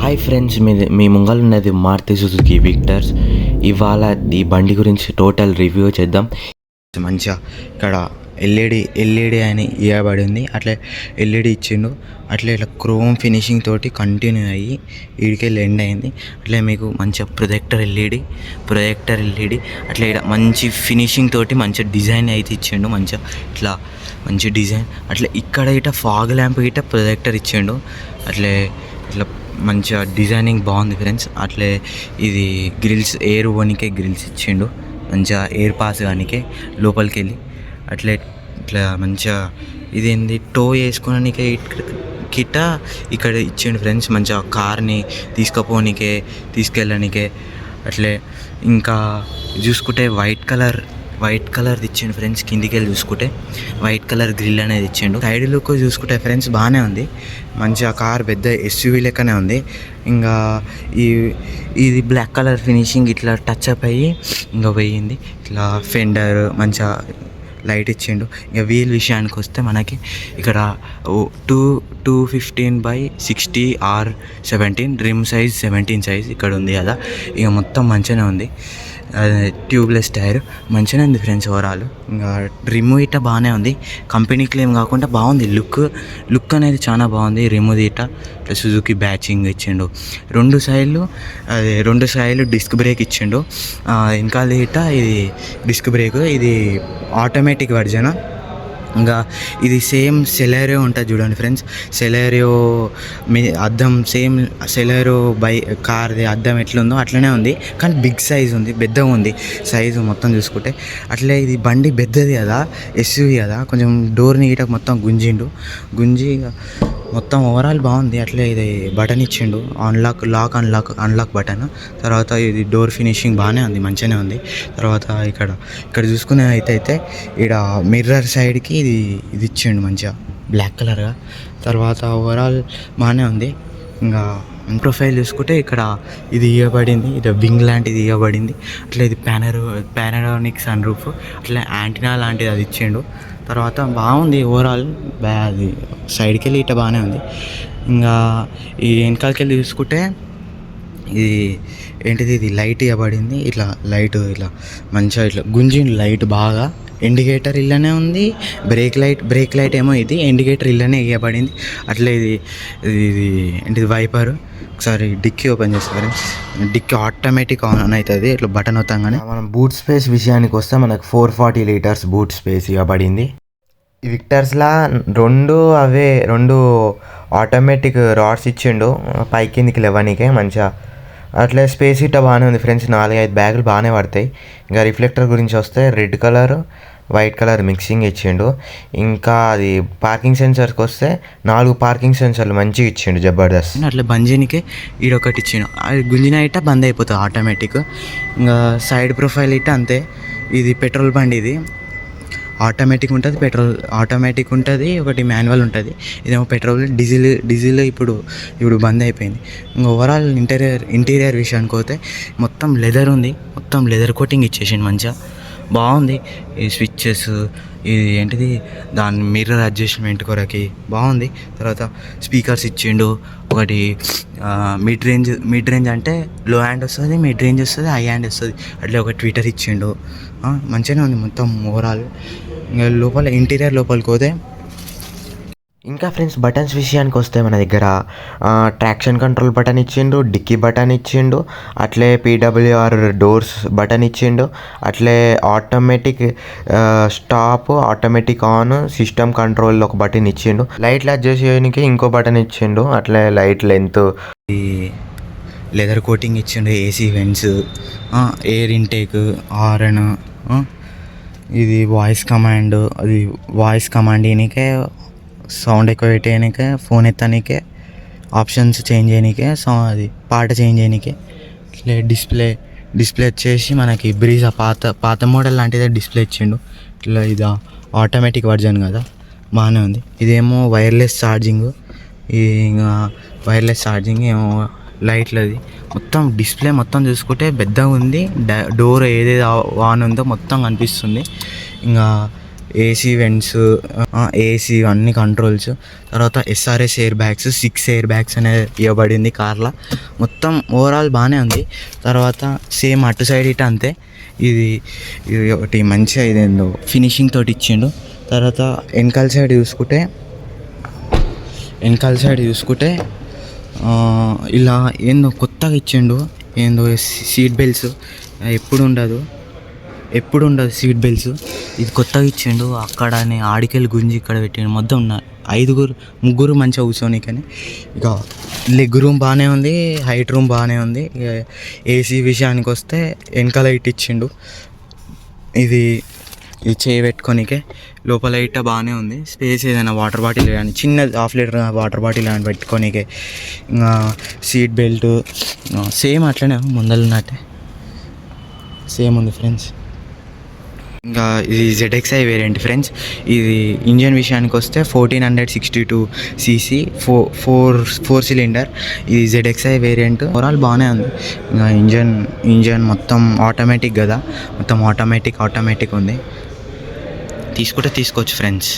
Hi friends, మీ ముంగల్ ఉన్నది Maruti Suzuki విక్టర్స్. ఇవాళ ఈ బండి గురించి టోటల్ రివ్యూ చేద్దాం. మంచిగా ఇక్కడ ఎల్ఈడి అని ఇవ్వబడి ఉంది. అట్లా ఎల్ఈడి ఇచ్చిండు. అట్లా ఇట్లా క్రోమ్ ఫినిషింగ్ తోటి కంటిన్యూ అయ్యి వీడికెళ్ళి ఎండ్ అయింది. అట్లా మీకు మంచిగా ప్రొజెక్టర్ ఎల్ఈడి అట్లా ఇక్కడ మంచి ఫినిషింగ్ తోటి మంచిగా డిజైన్ అయితే ఇచ్చిండు. మంచిగా ఇట్లా మంచి డిజైన్. అట్లా ఇక్కడ ఇట్లా ఫాగ్ ల్యాంప్ గిట్ట ప్రొజెక్టర్ ఇచ్చిండు. అట్లే ఇట్లా మంచిగా డిజైనింగ్ బాగుంది ఫ్రెండ్స్. అట్లే ఇది గ్రిల్స్ ఎయిర్ పోనీకే గ్రిల్స్ ఇచ్చిండు. మంచిగా ఎయిర్ పాస్ కానీకే లోపలికి వెళ్ళి అట్లే ఇట్లా మంచిగా ఇదేంది టో వేసుకోవడానికే కిట్ట ఇక్కడ ఇచ్చిండు ఫ్రెండ్స్. మంచిగా కార్ని తీసుకెళ్ళడానికే అట్లే ఇంకా చూసుకుంటే వైట్ కలర్ ఇచ్చిండు ఫ్రెండ్స్. కిందికి వెళ్ళి చూసుకుంటే వైట్ కలర్ గ్రిల్ అనేది ఇచ్చిండు. సైడ్ లుక్ చూసుకుంటే ఫ్రెండ్స్ బాగానే ఉంది. మంచిగా కార్ పెద్ద ఎస్యూవీ లెక్కనే ఉంది. ఇంకా ఇది బ్లాక్ కలర్ ఫినిషింగ్ ఇట్లా టచ్ అప్ అయ్యి ఇంకా పోయింది. ఇట్లా ఫెండర్ మంచిగా లైట్ ఇచ్చిండు. ఇక వీల్ విషయానికి వస్తే మనకి ఇక్కడ 215/60 R17 రిమ్ సైజ్ 17 సైజ్ ఇక్కడ ఉంది కదా. ఇక మొత్తం మంచిగానే ఉంది. ట్యూబ్లెస్ టైర్ మంచిగానే ఉంది ఫ్రెండ్స్. ఓవరాల్ ఇంకా రిమ్ ఇట్ట బాగానే ఉంది. కంపెనీ క్లెయిమ్ కాకుండా బాగుంది. లుక్ అనేది చాలా బాగుంది. రిమ్ ఇట్ట సుజుకి బ్యాచింగ్ ఇచ్చిండు. రెండు సైడ్లు డిస్క్ బ్రేక్ ఇచ్చిండు. వెనకాల ఇట్ట ఇది డిస్క్ బ్రేక్. ఇది ఆటోమేటిక్ వర్జన్. ఇంకా ఇది సేమ్ సెలెరియో ఉంటుంది చూడండి ఫ్రెండ్స్. సెలెరియో అద్దం సేమ్ సెలెరియో కార్ది అద్దం ఎట్లుందో అట్లనే ఉంది. కానీ బిగ్ సైజ్ ఉంది, పెద్దగా ఉంది సైజు మొత్తం చూసుకుంటే. అట్లే ఇది బండి పెద్దది కదా, ఎస్యూవీ కదా, కొంచెం డోర్ని గీట మొత్తం గుంజి మొత్తం ఓవరాల్ బాగుంది. అట్లే ఇది బటన్ ఇచ్చిండు, అన్లాక్ బటన్. తర్వాత ఇది డోర్ ఫినిషింగ్ బాగానే ఉంది, మంచిగానే ఉంది. తర్వాత ఇక్కడ చూసుకునే అయితే ఇక్కడ మిర్రర్ సైడ్కి ఇది ఇచ్చిండు మంచిగా బ్లాక్ కలర్గా. తర్వాత ఓవరాల్ బాగానే ఉంది. ఇంకా ప్రొఫైల్ చూసుకుంటే ఇక్కడ ఇది ఇవ్వబడింది, ఇది వింగ్ లాంటిది ఇవ్వబడింది. అట్లా ఇది పానరామిక్ సన్ రూఫ్, అట్లా యాంటీనా లాంటిది అది ఇచ్చిండు. తర్వాత బాగుంది ఓవరాల్. అది సైడ్కి వెళ్ళి ఇట్లా బాగానే ఉంది. ఇంకా ఈ వెనకాలకి వెళ్ళి చూసుకుంటే ఇది లైట్ ఇవ్వబడింది. ఇట్లా లైట్ ఇట్లా మంచిగా ఇట్లా గుంజిండు లైట్ బాగా. ఇండికేటర్ ఇల్లనే ఉంది. బ్రేక్ లైట్ ఏమో ఇది ఇండికేటర్ ఇల్లనే ఇవ్వబడింది. అట్లా ఇది వైపర్. ఒకసారి డిక్కీ ఓపెన్ చేస్తారు. డిక్కీ ఆటోమేటిక్ ఆన్ అవుతుంది ఇట్లా బటన్ అవుతాగానే. మనం బూట్ స్పేస్ విషయానికి వస్తే మనకు 440 లీటర్స్ బూట్ స్పేస్ ఇవ్వబడింది. ఈ విక్టర్స్లా రెండు ఆటోమేటిక్ రాడ్స్ ఇచ్చిండు పైకి కిందికి లేవనీకే మంచిగా. అట్లా స్పేస్ ఇట్లా బాగానే ఉంది ఫ్రెండ్స్. 4-5 బ్యాగులు బాగానే పడతాయి. ఇంకా రిఫ్లెక్టర్ గురించి వస్తే red colour white colour mixing ఇచ్చిండు. ఇంకా అది పార్కింగ్ సెన్సర్స్కి వస్తే 4 పార్కింగ్ సెన్సర్లు మంచిగా ఇచ్చిండు, జబర్దస్త్. అట్లా బంజిన్కే ఈడొకటి ఇచ్చిండు. అది గుంజిన ఇట్ట బంద్ అయిపోతుంది ఆటోమేటిక్. ఇంకా సైడ్ ప్రొఫైల్ ఇట్ట అంతే. ఇది పెట్రోల్ బండి, ఇది ఆటోమేటిక్ ఉంటుంది, ఆటోమేటిక్ ఉంటుంది, ఒకటి మాన్యువల్ ఉంటుంది. ఇదేమో పెట్రోల్. డీజిల్ ఇప్పుడు బంద్ అయిపోయింది. ఇంకా ఓవరాల్ ఇంటీరియర్ విషయానికి పోతే మొత్తం లెదర్ ఉంది. మొత్తం లెదర్ కోటింగ్ ఇచ్చేసింది మంచిగా బాగుంది. ఈ స్విచ్చెస్ ఇది దాని మిర్రర్ అడ్జస్ట్మెంట్ కొరకి బాగుంది. తర్వాత స్పీకర్స్ ఇచ్చిండు. ఒకటి మిడ్ రేంజ్ అంటే లో హ్యాండ్ వస్తుంది, మిడ్ రేంజ్ వస్తుంది, హై హ్యాండ్ వస్తుంది. అట్లా ఒక ట్విట్టర్ ఇచ్చిండు. మంచిగానే ఉంది మొత్తం ఓవరాల్. ఇంకా ఇంటీరియర్ లోపలికి పోతే ఇంకా ఫ్రెండ్స్ బటన్స్ విషయానికి వస్తే మన దగ్గర ట్రాక్షన్ కంట్రోల్ బటన్ ఇచ్చిండు, డిక్కీ బటన్ ఇచ్చిండు, అట్లే PWR డోర్స్ బటన్ ఇచ్చిండు, అట్లే automatic stop, automatic on, system control ఒక బటన్ ఇచ్చిండు. లైట్లు అడ్జస్ట్ చేయడానికి ఇంకో బటన్ ఇచ్చిండు. అట్లే లైట్ లెంత్, లెదర్ కోటింగ్ ఇచ్చిండు, AC vents, air intake, horn, ఇది వాయిస్ కమాండ్ చేయడానికే, సౌండ్ ఎక్కువ పెట్టేయడానికే, ఫోన్ ఎత్తడానికే, ఆప్షన్స్ చేంజ్ చేయడానికే, అది పాట చేంజ్ చేయడానికే. ఇట్లా డిస్ప్లే వచ్చేసి మనకి బ్రీజా పాత మోడల్ లాంటిదే డిస్ప్లే ఇచ్చిండు. ఇట్లా ఇది ఆటోమేటిక్ వర్జన్ కదా, బాగానే ఉంది. ఇదేమో వైర్లెస్ ఛార్జింగ్. ఇంకా వైర్లెస్ ఛార్జింగ్ ఏమో లైట్లది. మొత్తం డిస్ప్లే మొత్తం చూసుకుంటే పెద్దగా ఉంది. డోర్ ఏదేది ఆన్ ఉందో మొత్తం కనిపిస్తుంది. ఇంకా ఏసీ వెంట్స్, ఏసీ అన్ని కంట్రోల్స్. తర్వాత SRS air bags, 6 air bags అనేది ఇవ్వబడింది కార్లో. మొత్తం ఓవరాల్ బాగానే ఉంది. తర్వాత సేమ్ అటు సైడ్ ఇటు అంతే. ఇది ఒకటి మంచిగా ఇదేందో ఫినిషింగ్ తోటి ఇచ్చిండు. తర్వాత వెనకాల సైడ్ చూసుకుంటే ఇలా ఏందో కొత్తగా ఇచ్చిండు. ఏందో సీట్ బెల్ట్స్ ఎప్పుడు ఉండదు సీట్ బెల్ట్స్. ఇది కొత్తగా ఇచ్చిండు. అక్కడనే ఆడికెళ్ళి గుంజి ఇక్కడ పెట్టిండు. మొత్తం ముగ్గురు మంచిగా కూర్చొని. కానీ ఇక లెగ్ రూమ్ బాగానే ఉంది, హైట్ రూమ్ బాగానే ఉంది. ఇక ఏసీ విషయానికి వస్తే వెనకాల ఇటు ఇచ్చిండు. ఇది చేయి పెట్టుకోనికే. లోపల ఇట్ట బాగానే ఉంది స్పేస్. ఏదైనా వాటర్ బాటిల్ కానీ చిన్న 1/2 లీటర్ వాటర్ బాటిల్ కానీ పెట్టుకోనికే. ఇంకా సీట్ బెల్ట్ సేమ్ అట్లనే ముందర ఉన్నట్టే సేమ్ ఉంది ఫ్రెండ్స్. ఇంకా ఇది ZXi వేరియంట్ ఫ్రెండ్స్. ఇది ఇంజన్ విషయానికి వస్తే 1462 cc 4 సిలిండర్. ఇది ZXi వేరియంట్. ఓవరాల్ బాగానే ఉంది. ఇంకా ఇంజన్ మొత్తం ఆటోమేటిక్ కదా, మొత్తం ఆటోమేటిక్ ఉంది. తీసుకోవచ్చు ఫ్రెండ్స్.